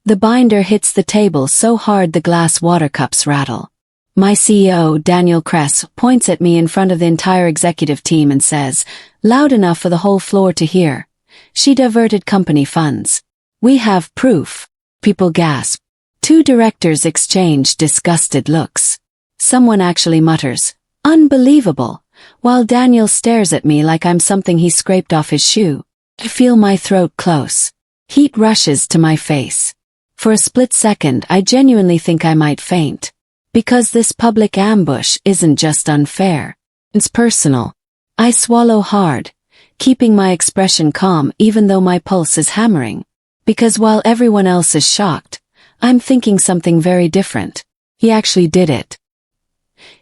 The binder hits the table so hard the glass water cups rattle. My CEO, Daniel Kress, points at me in front of the entire executive team and says, loud enough for the whole floor to hear, "She diverted company funds. We have proof." People gasp. 2 directors exchange disgusted looks. Someone actually mutters, "Unbelievable," while Daniel stares at me like I'm something he scraped off his shoe. I feel my throat close. Heat rushes to my face. For a split second I genuinely think I might faint. Because this public ambush isn't just unfair. It's personal. I swallow hard, keeping my expression calm even though my pulse is hammering. Because while everyone else is shocked, I'm thinking something very different. He actually did it.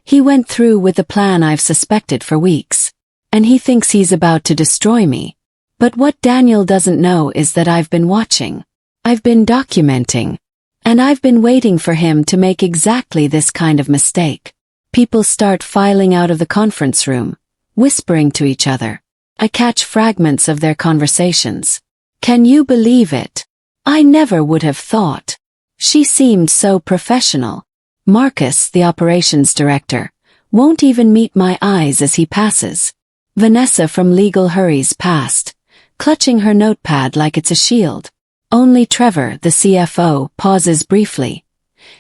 He went through with the plan I've suspected for weeks. And he thinks he's about to destroy me. But what Daniel doesn't know is that I've been watching. I've been documenting. And I've been waiting for him to make exactly this kind of mistake. People start filing out of the conference room, whispering to each other. I catch fragments of their conversations. "Can you believe it? I never would have thought. She seemed so professional." Marcus, the operations director, won't even meet my eyes as he passes. Vanessa from legal hurries past, clutching her notepad like it's a shield. Only Trevor, the CFO, pauses briefly,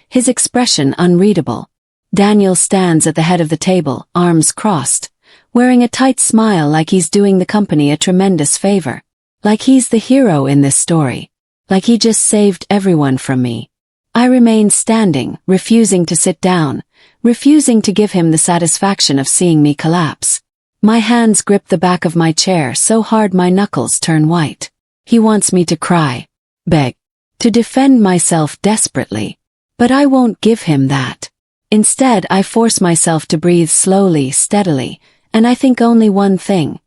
his expression unreadable. Daniel stands at the head of the table, arms crossed, wearing a tight smile like he's doing the company a tremendous favor. Like he's the hero in this story. Like he just saved everyone from me. I remain standing, refusing to sit down, refusing to give him the satisfaction of seeing me collapse. My hands grip the back of my chair so hard my knuckles turn white. He wants me to cry, beg, to defend myself desperately. But I won't give him that. Instead, I force myself to breathe slowly, steadily, and I think only one thing.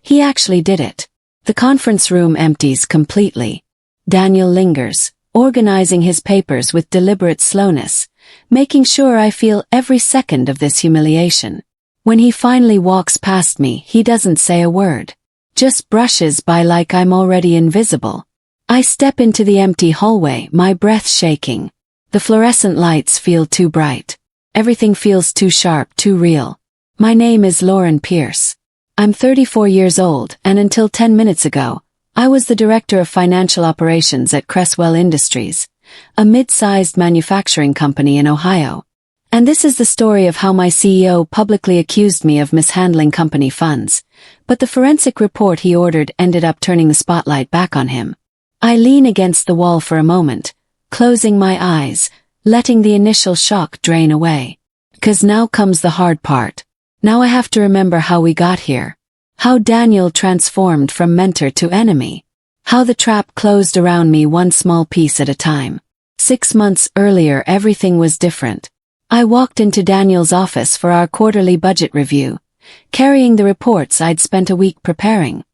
He actually did it. The conference room empties completely. Daniel lingers, organizing his papers with deliberate slowness, making sure I feel every second of this humiliation. When he finally walks past me, he doesn't say a word. Just brushes by like I'm already invisible. I step into the empty hallway, my breath shaking. The fluorescent lights feel too bright. Everything feels too sharp, too real. My name is Lauren Pierce. I'm 34 years old, and until 10 minutes ago, I was the director of financial operations at Cresswell Industries, a mid-sized manufacturing company in Ohio. And this is the story of how my CEO publicly accused me of mishandling company funds, but the forensic report he ordered ended up turning the spotlight back on him. I lean against the wall for a moment, closing my eyes, letting the initial shock drain away. 'Cause now comes the hard part. Now I have to remember how we got here. How Daniel transformed from mentor to enemy. How the trap closed around me one small piece at a time. 6 months earlier everything was different. I walked into Daniel's office for our quarterly budget review, carrying the reports I'd spent a week preparing.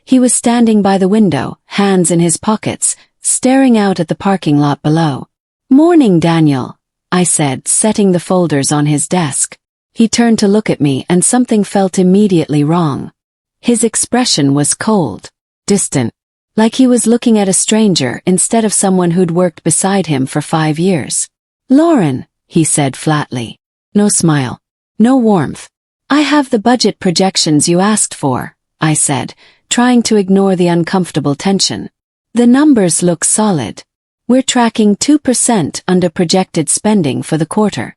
He was standing by the window, hands in his pockets, staring out at the parking lot below. "Morning, Daniel," I said, setting the folders on his desk. He turned to look at me and something felt immediately wrong. His expression was cold, distant, like he was looking at a stranger instead of someone who'd worked beside him for 5 years. "Lauren," he said flatly. No smile. No warmth. "I have the budget projections you asked for," I said, trying to ignore the uncomfortable tension. "The numbers look solid. We're tracking 2% under projected spending for the quarter."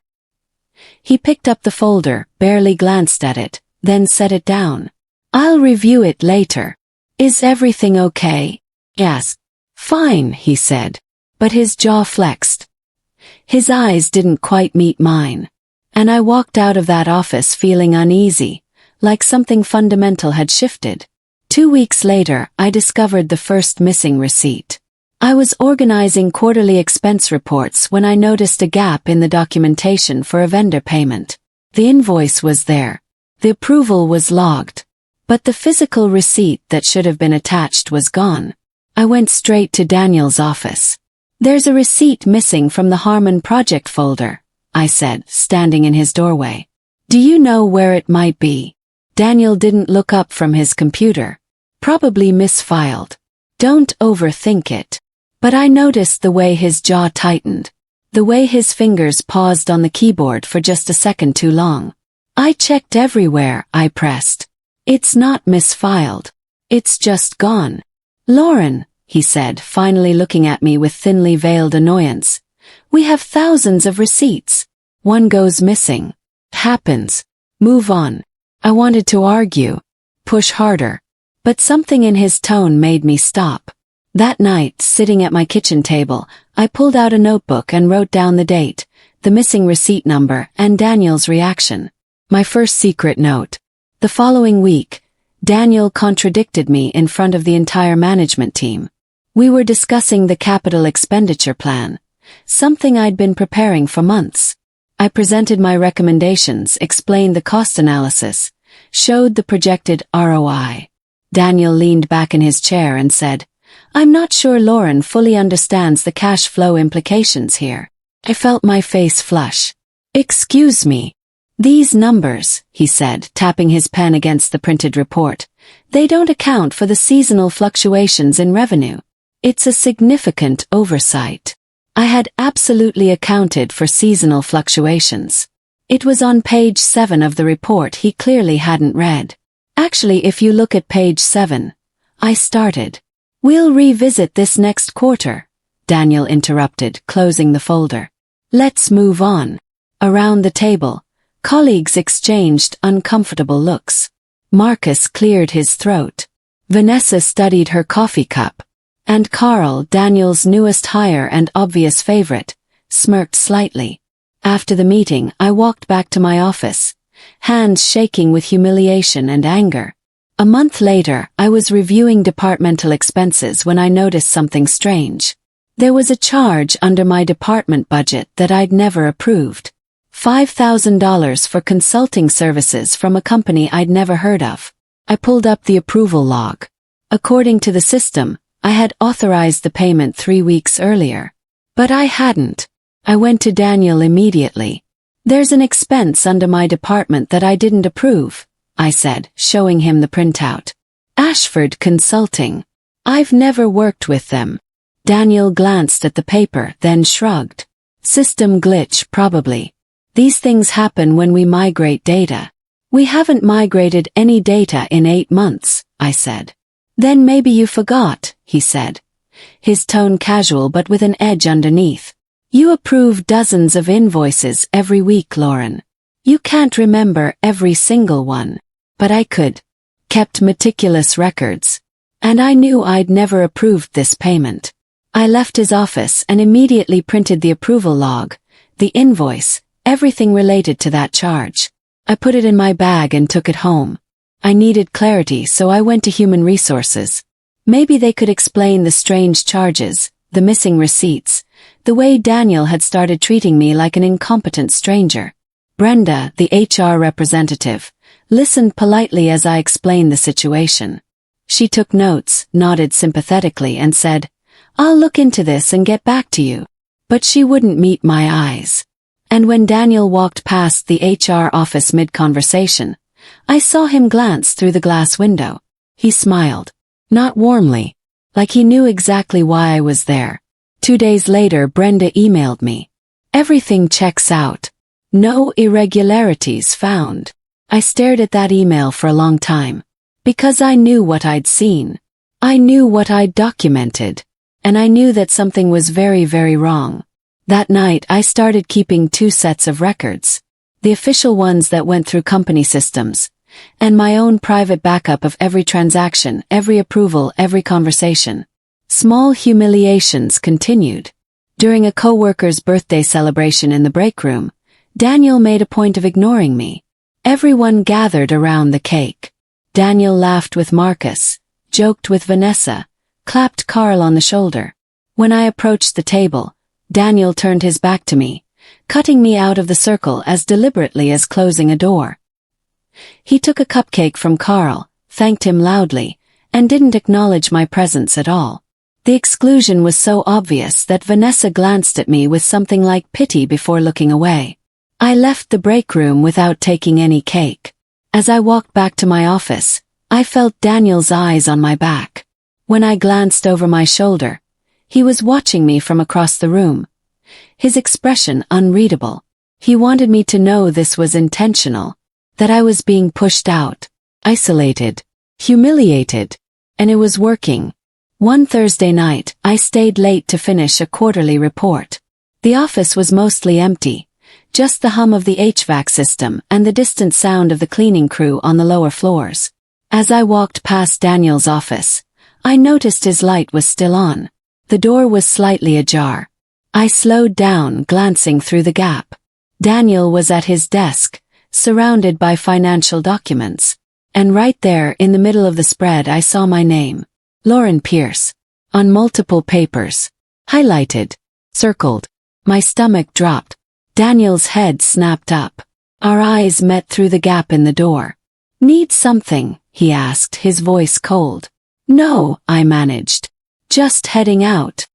He picked up the folder, barely glanced at it, then set it down. "I'll review it later. Is everything okay?" I asked. "Fine," he said, but his jaw flexed. His eyes didn't quite meet mine. And I walked out of that office feeling uneasy, like something fundamental had shifted. 2 weeks later, I discovered the first missing receipt. I was organizing quarterly expense reports when I noticed a gap in the documentation for a vendor payment. The invoice was there. The approval was logged. But the physical receipt that should have been attached was gone. I went straight to Daniel's office. "There's a receipt missing from the Harmon project folder," I said, standing in his doorway. "Do you know where it might be?" Daniel didn't look up from his computer. "Probably misfiled." "Don't overthink it. But I noticed the way his jaw tightened. The way his fingers paused on the keyboard for just a second too long. I checked everywhere, I pressed. It's not misfiled. It's just gone. Lauren, he said, finally looking at me with thinly veiled annoyance. We have thousands of receipts. One goes missing. Happens. Move on. I wanted to argue. Push harder. But something in his tone made me stop. That night, sitting at my kitchen table, I pulled out a notebook and wrote down the date, the missing receipt number, and Daniel's reaction. My first secret note. The following week, Daniel contradicted me in front of the entire management team. We were discussing the capital expenditure plan, something I'd been preparing for months. I presented my recommendations, explained the cost analysis, showed the projected ROI. Daniel leaned back in his chair and said, I'm not sure Lauren fully understands the cash flow implications here. I felt my face flush. Excuse me. These numbers, he said, tapping his pen against the printed report, they don't account for the seasonal fluctuations in revenue. It's a significant oversight. I had absolutely accounted for seasonal fluctuations. It was on page 7 of the report he clearly hadn't read. Actually, if you look at page 7, I started. We'll revisit this next quarter, Daniel interrupted, closing the folder. Let's move on. Around the table, colleagues exchanged uncomfortable looks. Marcus cleared his throat. Vanessa studied her coffee cup. And Carl, Daniel's newest hire and obvious favorite, smirked slightly. After the meeting, I walked back to my office, hands shaking with humiliation and anger. A month later, I was reviewing departmental expenses when I noticed something strange. There was a charge under my department budget that I'd never approved. $5,000 for consulting services from a company I'd never heard of. I pulled up the approval log. According to the system, I had authorized the payment 3 weeks earlier. But I hadn't. I went to Daniel immediately. There's an expense under my department that I didn't approve, I said, showing him the printout. Ashford Consulting. I've never worked with them. Daniel glanced at the paper, then shrugged. System glitch, probably. These things happen when we migrate data. We haven't migrated any data in 8 months, I said. Then maybe you forgot, he said. His tone casual but with an edge underneath. You approve dozens of invoices every week, Lauren. You can't remember every single one. But I could. Kept meticulous records. And I knew I'd never approved this payment. I left his office and immediately printed the approval log, the invoice, everything related to that charge. I put it in my bag and took it home. I needed clarity, so I went to human resources. Maybe they could explain the strange charges, the missing receipts, the way Daniel had started treating me like an incompetent stranger. Brenda, the HR representative, listened politely as I explained the situation. She took notes, nodded sympathetically, and said, I'll look into this and get back to you. But she wouldn't meet my eyes. And when Daniel walked past the HR office mid-conversation, I saw him glance through the glass window. He smiled. Not warmly. Like he knew exactly why I was there. 2 days later, Brenda emailed me. Everything checks out. No irregularities found. I stared at that email for a long time. Because I knew what I'd seen. I knew what I'd documented. And I knew that something was very, very wrong. That night, I started keeping 2 sets of records. The official ones that went through company systems, and my own private backup of every transaction, every approval, every conversation. Small humiliations continued. During a coworker's birthday celebration in the break room, Daniel made a point of ignoring me. Everyone gathered around the cake. Daniel laughed with Marcus, joked with Vanessa, clapped Carl on the shoulder. When I approached the table, Daniel turned his back to me, cutting me out of the circle as deliberately as closing a door. He took a cupcake from Carl, thanked him loudly, and didn't acknowledge my presence at all. The exclusion was so obvious that Vanessa glanced at me with something like pity before looking away. I left the break room without taking any cake. As I walked back to my office, I felt Daniel's eyes on my back. When I glanced over my shoulder, He was watching me from across the room. His expression unreadable. He wanted me to know this was intentional, that I was being pushed out, isolated, humiliated, and it was working. One Thursday night, I stayed late to finish a quarterly report. The office was mostly empty, just the hum of the HVAC system and the distant sound of the cleaning crew on the lower floors. As I walked past Daniel's office, I noticed his light was still on. The door was slightly ajar. I slowed down, glancing through the gap. Daniel was at his desk, surrounded by financial documents. And right there in the middle of the spread I saw my name, Lauren Pierce, on multiple papers, highlighted, circled. My stomach dropped. Daniel's head snapped up. Our eyes met through the gap in the door. "Need something?" he asked, his voice cold. "No," I managed. "Just heading out."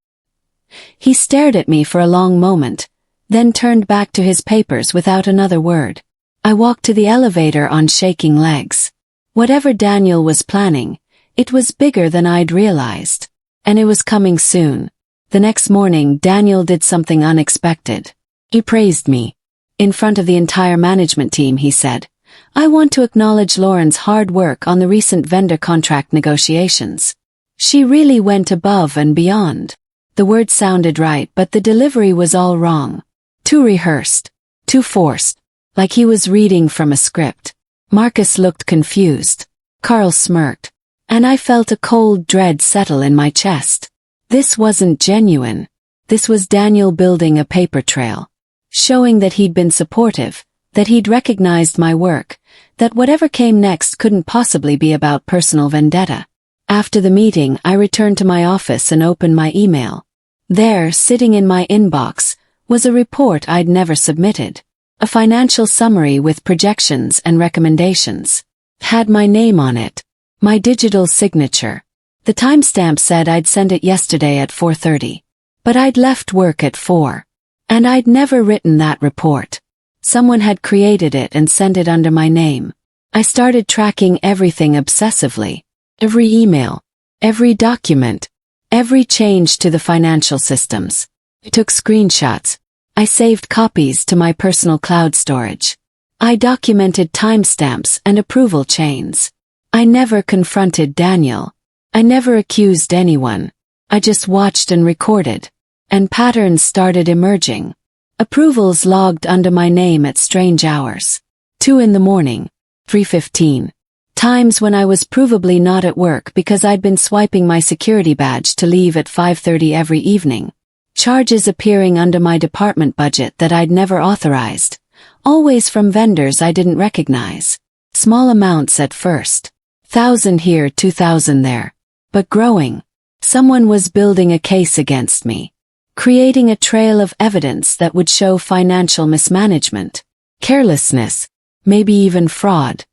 He stared at me for a long moment, then turned back to his papers without another word. I walked to the elevator on shaking legs. Whatever Daniel was planning, it was bigger than I'd realized. And it was coming soon. The next morning, Daniel did something unexpected. He praised me. In front of the entire management team, he said, "I want to acknowledge Lauren's hard work on the recent vendor contract negotiations. She really went above and beyond." The words sounded right, but the delivery was all wrong. Too rehearsed. Too forced. Like he was reading from a script. Marcus looked confused. Carl smirked. And I felt a cold dread settle in my chest. This wasn't genuine. This was Daniel building a paper trail. Showing that he'd been supportive, that he'd recognized my work, that whatever came next couldn't possibly be about personal vendetta. After the meeting, I returned to my office and opened my email. There, sitting in my inbox, was a report I'd never submitted. A financial summary with projections and recommendations. Had my name on it. My digital signature. The timestamp said I'd sent it yesterday at 4:30. But I'd left work at 4. And I'd never written that report. Someone had created it and sent it under my name. I started tracking everything obsessively. Every email. Every document. Every change to the financial systems. I took screenshots. I saved copies to my personal cloud storage. I documented timestamps and approval chains. I never confronted Daniel. I never accused anyone. I just watched and recorded. And patterns started emerging. Approvals logged under my name at strange hours. 2 in the morning. 3:15. Times when I was provably not at work because I'd been swiping my security badge to leave at 5:30 every evening. Charges appearing under my department budget that I'd never authorized. Always from vendors I didn't recognize. Small amounts at first. 1,000 here, 2,000 there. But growing. Someone was building a case against me. Creating a trail of evidence that would show financial mismanagement. Carelessness. Maybe even fraud.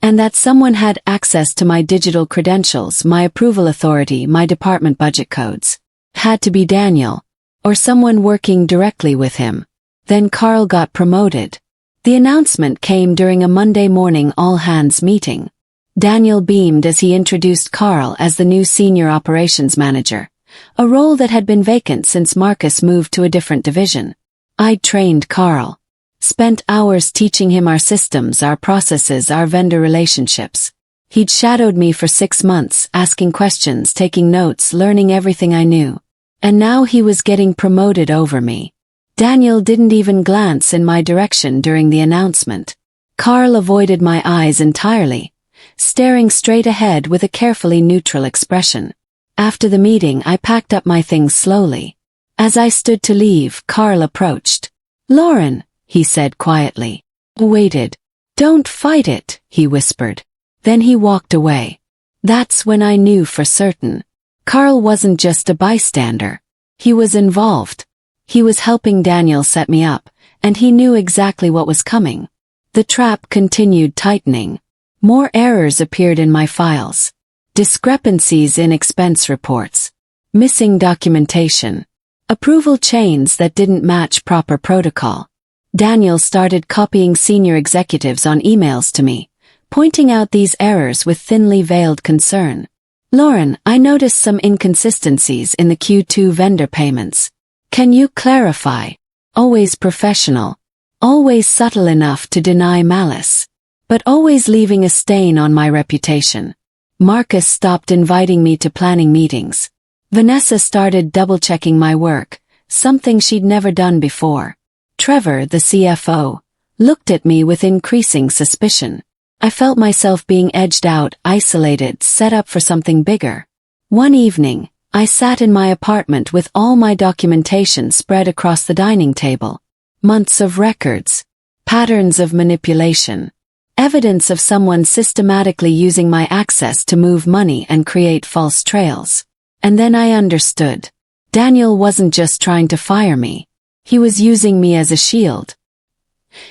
And that someone had access to my digital credentials, my approval authority, my department budget codes. Had to be Daniel. Or someone working directly with him. Then Carl got promoted. The announcement came during a Monday morning all-hands meeting. Daniel beamed as he introduced Carl as the new senior operations manager, a role that had been vacant since Marcus moved to a different division. I'd trained Carl. Spent hours teaching him our systems, our processes, our vendor relationships. He'd shadowed me for 6 months, asking questions, taking notes, learning everything I knew. And now he was getting promoted over me. Daniel didn't even glance in my direction during the announcement. Carl avoided my eyes entirely, staring straight ahead with a carefully neutral expression. After the meeting, I packed up my things slowly. As I stood to leave, Carl approached. "Lauren," he said quietly. I waited. "Don't fight it," he whispered. Then he walked away. That's when I knew for certain. Carl wasn't just a bystander. He was involved. He was helping Daniel set me up, and he knew exactly what was coming. The trap continued tightening. More errors appeared in my files. Discrepancies in expense reports. Missing documentation. Approval chains that didn't match proper protocol. Daniel started copying senior executives on emails to me, pointing out these errors with thinly veiled concern. Lauren, I noticed some inconsistencies in the Q2 vendor payments. Can you clarify? Always professional. Always subtle enough to deny malice. But always leaving a stain on my reputation. Marcus stopped inviting me to planning meetings. Vanessa started double-checking my work, something she'd never done before. Trevor, the CFO, looked at me with increasing suspicion. I felt myself being edged out, isolated, set up for something bigger. One evening, I sat in my apartment with all my documentation spread across the dining table. Months of records. Patterns of manipulation. Evidence of someone systematically using my access to move money and create false trails. And then I understood. Daniel wasn't just trying to fire me. He was using me as a shield.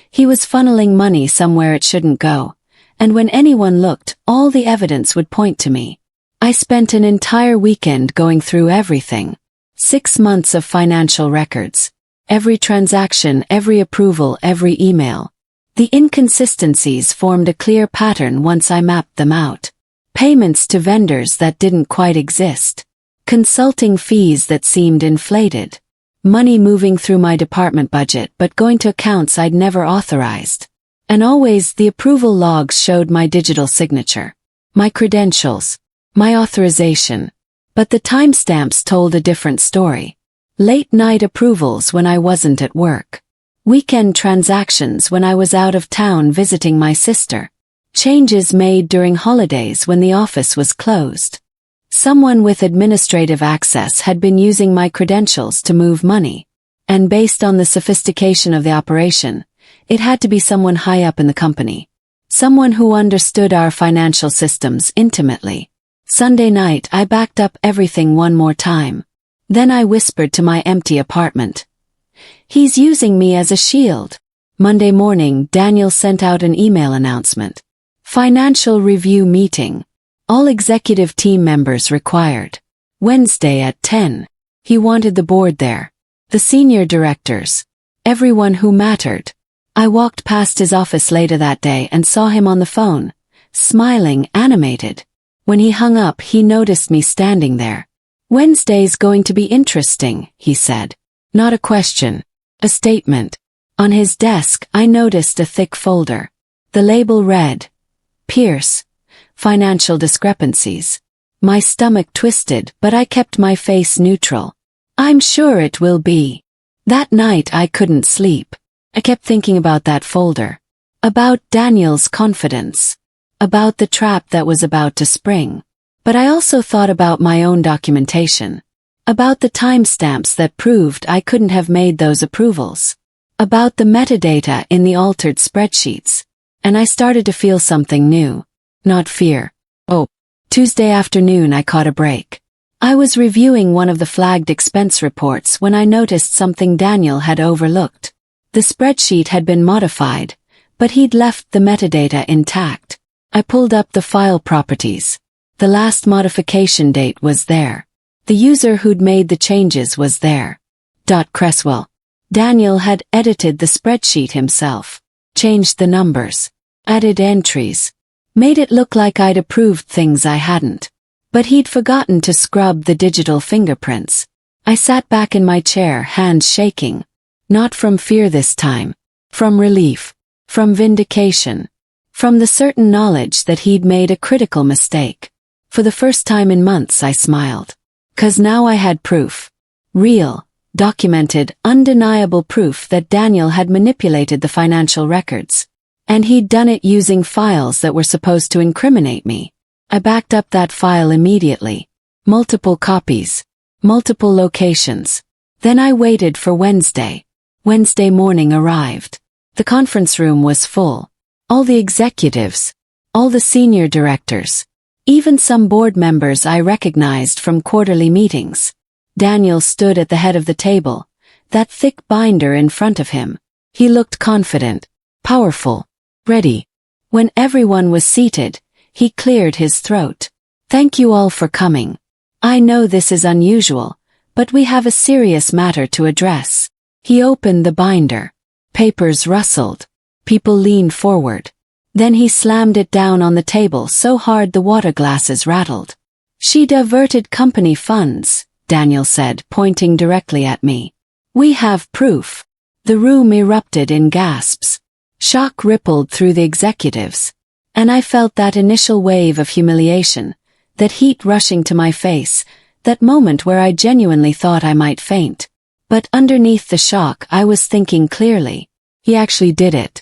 He was funneling money somewhere it shouldn't go. And when anyone looked, all the evidence would point to me. I spent an entire weekend going through everything. 6 months of financial records. Every transaction, every approval, every email. The inconsistencies formed a clear pattern once I mapped them out. Payments to vendors that didn't quite exist. Consulting fees that seemed inflated. Money moving through my department budget but going to accounts I'd never authorized. And always the approval logs showed my digital signature. My credentials. My authorization. But the timestamps told a different story. Late-night approvals when I wasn't at work. Weekend transactions when I was out of town visiting my sister. Changes made during holidays when the office was closed. Someone with administrative access had been using my credentials to move money. And based on the sophistication of the operation, it had to be someone high up in the company. Someone who understood our financial systems intimately. Sunday night I backed up everything one more time. Then I whispered to my empty apartment. He's using me as a shield. Monday morning, Daniel sent out an email announcement. Financial review meeting. All executive team members required. Wednesday at 10. He wanted the board there. The senior directors. Everyone who mattered. I walked past his office later that day and saw him on the phone, smiling, animated. When he hung up, he noticed me standing there. Wednesday's going to be interesting, he said. Not a question. A statement. On his desk, I noticed a thick folder. The label read, Pierce. Financial discrepancies. My stomach twisted, but I kept my face neutral. I'm sure it will be. That night I couldn't sleep. I kept thinking about that folder. About Daniel's confidence. About the trap that was about to spring. But I also thought about my own documentation. About the timestamps that proved I couldn't have made those approvals. About the metadata in the altered spreadsheets. And I started to feel something new. Not fear. Oh. Tuesday afternoon I caught a break. I was reviewing one of the flagged expense reports when I noticed something Daniel had overlooked. The spreadsheet had been modified, but he'd left the metadata intact. I pulled up the file properties. The last modification date was there. The user who'd made the changes was there. Cresswell. Daniel had edited the spreadsheet himself. Changed the numbers. Added entries. Made it look like I'd approved things I hadn't. But he'd forgotten to scrub the digital fingerprints. I sat back in my chair, hands shaking. Not from fear this time. From relief. From vindication. From the certain knowledge that he'd made a critical mistake. For the first time in months I smiled. 'Cause now I had proof. Real, documented, undeniable proof that Daniel had manipulated the financial records. And he'd done it using files that were supposed to incriminate me. I backed up that file immediately. Multiple copies. Multiple locations. Then I waited for Wednesday. Wednesday morning arrived. The conference room was full. All the executives. All the senior directors. Even some board members I recognized from quarterly meetings. Daniel stood at the head of the table, that thick binder in front of him. He looked confident, powerful, ready. When everyone was seated, he cleared his throat. Thank you all for coming. I know this is unusual, but we have a serious matter to address. He opened the binder. Papers rustled. People leaned forward. Then he slammed it down on the table so hard the water glasses rattled. She diverted company funds, Daniel said, pointing directly at me. We have proof. The room erupted in gasps. Shock rippled through the executives. And I felt that initial wave of humiliation, that heat rushing to my face, that moment where I genuinely thought I might faint. But underneath the shock I was thinking clearly. He actually did it.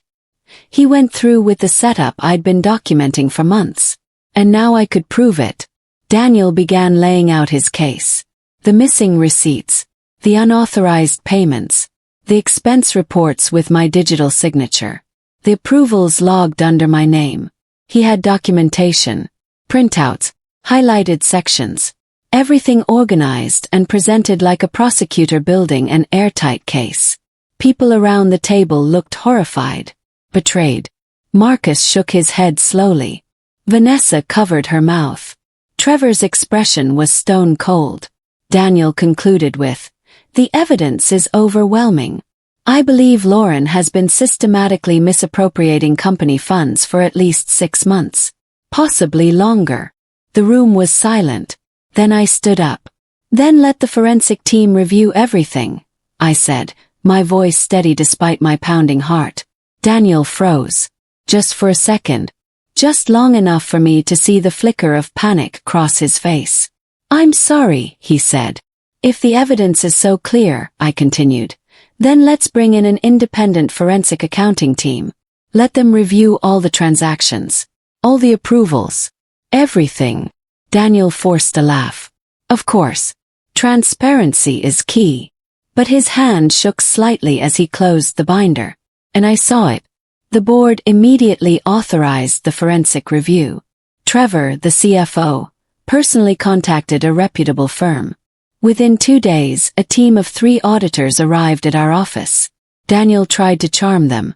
He went through with the setup I'd been documenting for months. And now I could prove it. Daniel began laying out his case. The missing receipts, the unauthorized payments, the expense reports with my digital signature, the approvals logged under my name. He had documentation, printouts, highlighted sections, everything organized and presented like a prosecutor building an airtight case. People around the table looked horrified, betrayed. Marcus shook his head slowly. Vanessa covered her mouth. Trevor's expression was stone cold. Daniel concluded with, "The evidence is overwhelming. I believe Lauren has been systematically misappropriating company funds for at least 6 months. Possibly longer." The room was silent. Then I stood up. "Then let the forensic team review everything," I said, my voice steady despite my pounding heart. Daniel froze. Just for a second. Just long enough for me to see the flicker of panic cross his face. "I'm sorry," he said. "If the evidence is so clear," I continued, "then let's bring in an independent forensic accounting team. Let them review all the transactions, all the approvals, everything." Daniel forced a laugh. Of course, transparency is key. But his hand shook slightly as he closed the binder. And I saw it. The board immediately authorized the forensic review. Trevor, the CFO, personally contacted a reputable firm. Within 2 days, a team of 3 auditors arrived at our office. Daniel tried to charm them.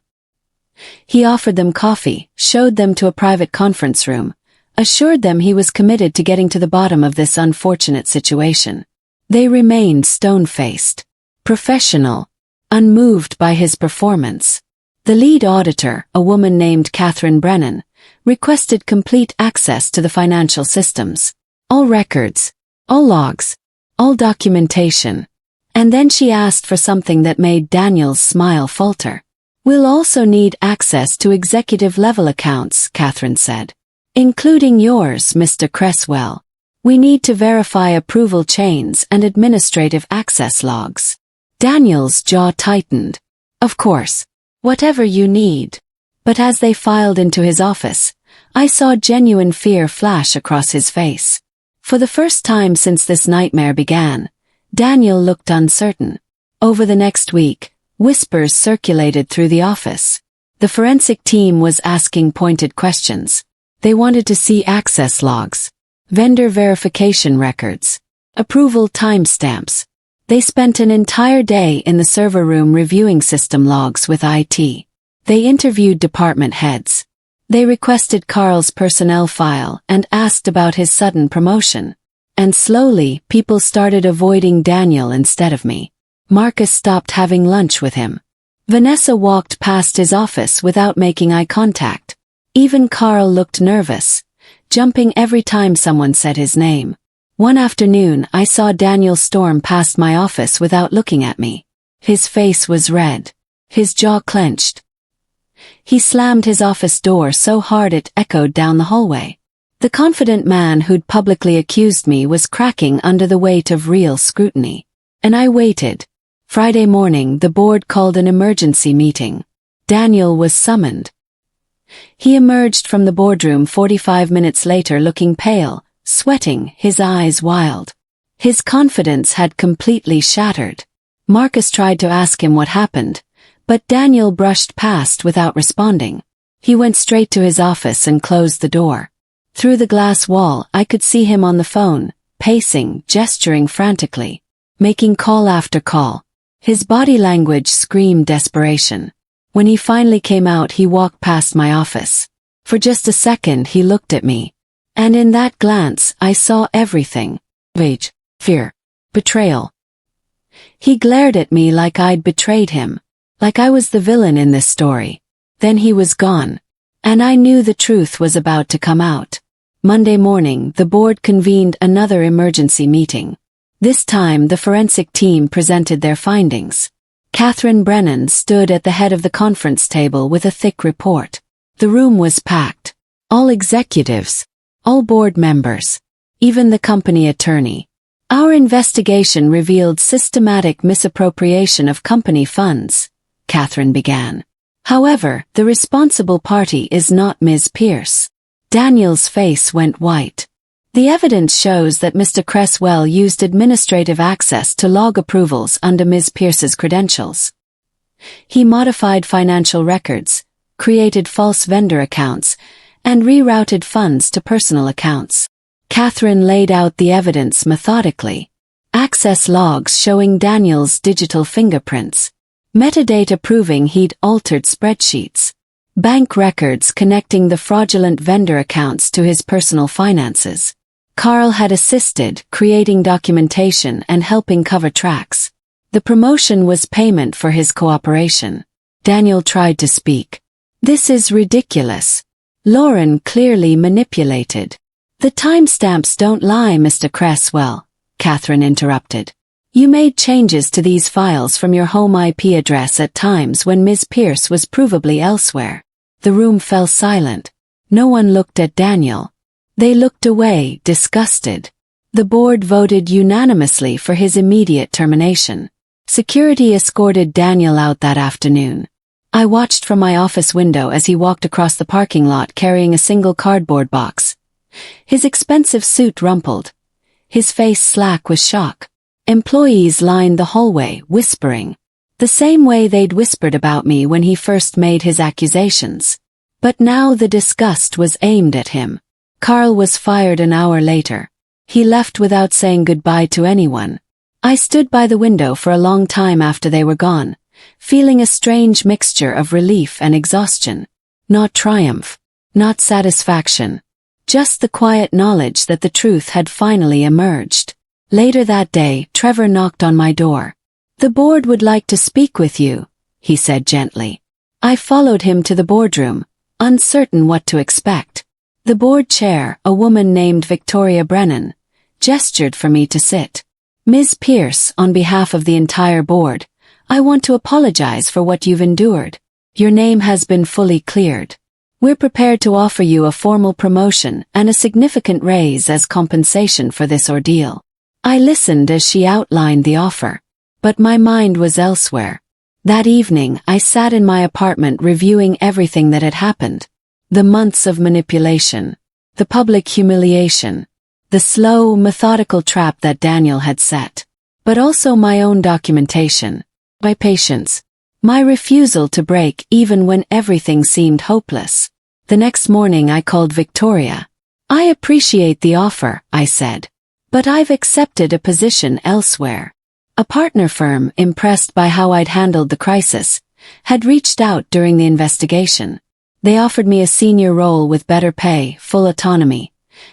He offered them coffee, showed them to a private conference room, assured them he was committed to getting to the bottom of this unfortunate situation. They remained stone-faced, professional, unmoved by his performance. The lead auditor, a woman named Catherine Brennan, requested complete access to the financial systems. All records, all logs, all documentation. And then she asked for something that made Daniel's smile falter. "We'll also need access to executive-level accounts," Catherine said. "Including yours, Mr. Cresswell. We need to verify approval chains and administrative access logs." Daniel's jaw tightened. "Of course. Whatever you need." But as they filed into his office, I saw genuine fear flash across his face. For the first time since this nightmare began, Daniel looked uncertain. Over the next week, whispers circulated through the office. The forensic team was asking pointed questions. They wanted to see access logs, vendor verification records, approval timestamps. They spent an entire day in the server room reviewing system logs with IT. They interviewed department heads. They requested Carl's personnel file and asked about his sudden promotion. And slowly, people started avoiding Daniel instead of me. Marcus stopped having lunch with him. Vanessa walked past his office without making eye contact. Even Carl looked nervous, jumping every time someone said his name. One afternoon, I saw Daniel storm past my office without looking at me. His face was red. His jaw clenched. He slammed his office door so hard it echoed down the hallway. The confident man who'd publicly accused me was cracking under the weight of real scrutiny. And I waited. Friday morning, the board called an emergency meeting. Daniel was summoned. He emerged from the boardroom 45 minutes later looking pale, sweating, his eyes wild. His confidence had completely shattered. Marcus tried to ask him what happened, but Daniel brushed past without responding. He went straight to his office and closed the door. Through the glass wall, I could see him on the phone, pacing, gesturing frantically, making call after call. His body language screamed desperation. When he finally came out, he walked past my office. For just a second, he looked at me. And in that glance, I saw everything. Rage, fear, betrayal. He glared at me like I'd betrayed him, like I was the villain in this story. Then he was gone. And I knew the truth was about to come out. Monday morning, the board convened another emergency meeting. This time, the forensic team presented their findings. Catherine Brennan stood at the head of the conference table with a thick report. The room was packed. All executives, all board members, even the company attorney. Our investigation revealed systematic misappropriation of company funds, Catherine began. However, the responsible party is not Ms. Pierce. Daniel's face went white. The evidence shows that Mr. Cresswell used administrative access to log approvals under Ms. Pierce's credentials. He modified financial records, created false vendor accounts, and rerouted funds to personal accounts. Catherine laid out the evidence methodically. Access logs showing Daniel's digital fingerprints. Metadata proving he'd altered spreadsheets. Bank records connecting the fraudulent vendor accounts to his personal finances. Carl had assisted, creating documentation and helping cover tracks. The promotion was payment for his cooperation. Daniel tried to speak. This is ridiculous. Lauren clearly manipulated. The timestamps don't lie, Mr. Cresswell, Catherine interrupted. You made changes to these files from your home IP address at times when Ms. Pierce was provably elsewhere. The room fell silent. No one looked at Daniel. They looked away, disgusted. The board voted unanimously for his immediate termination. Security escorted Daniel out that afternoon. I watched from my office window as he walked across the parking lot carrying a single cardboard box. His expensive suit rumpled. His face slack with shock. Employees lined the hallway, whispering. The same way they'd whispered about me when he first made his accusations. But now the disgust was aimed at him. Carl was fired an hour later. He left without saying goodbye to anyone. I stood by the window for a long time after they were gone, feeling a strange mixture of relief and exhaustion. Not triumph. Not satisfaction. Just the quiet knowledge that the truth had finally emerged. Later that day, Trevor knocked on my door. The board would like to speak with you, he said gently. I followed him to the boardroom, uncertain what to expect. The board chair, a woman named Victoria Brennan, gestured for me to sit. Ms. Pierce, on behalf of the entire board, I want to apologize for what you've endured. Your name has been fully cleared. We're prepared to offer you a formal promotion and a significant raise as compensation for this ordeal. I listened as she outlined the offer. But my mind was elsewhere. That evening, I sat in my apartment reviewing everything that had happened. The months of manipulation. The public humiliation. The slow, methodical trap that Daniel had set. But also my own documentation. My patience. My refusal to break even when everything seemed hopeless. The next morning I called Victoria. I appreciate the offer, I said. But I've accepted a position elsewhere. A partner firm, impressed by how I'd handled the crisis, had reached out during the investigation. They offered me a senior role with better pay, full autonomy,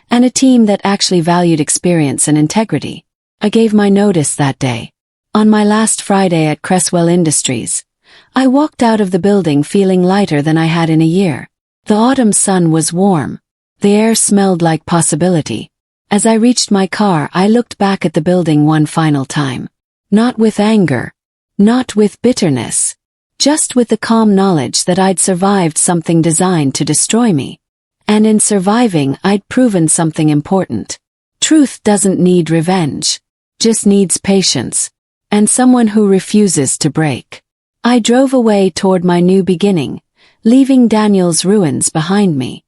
and a team that actually valued experience and integrity. I gave my notice that day. On my last Friday at Cresswell Industries, I walked out of the building feeling lighter than I had in a year. The autumn sun was warm. The air smelled like possibility. As I reached my car, I looked back at the building one final time. Not with anger. Not with bitterness. Just with the calm knowledge that I'd survived something designed to destroy me. And in surviving, I'd proven something important. Truth doesn't need revenge. Just needs patience. And someone who refuses to break. I drove away toward my new beginning, leaving Daniel's ruins behind me.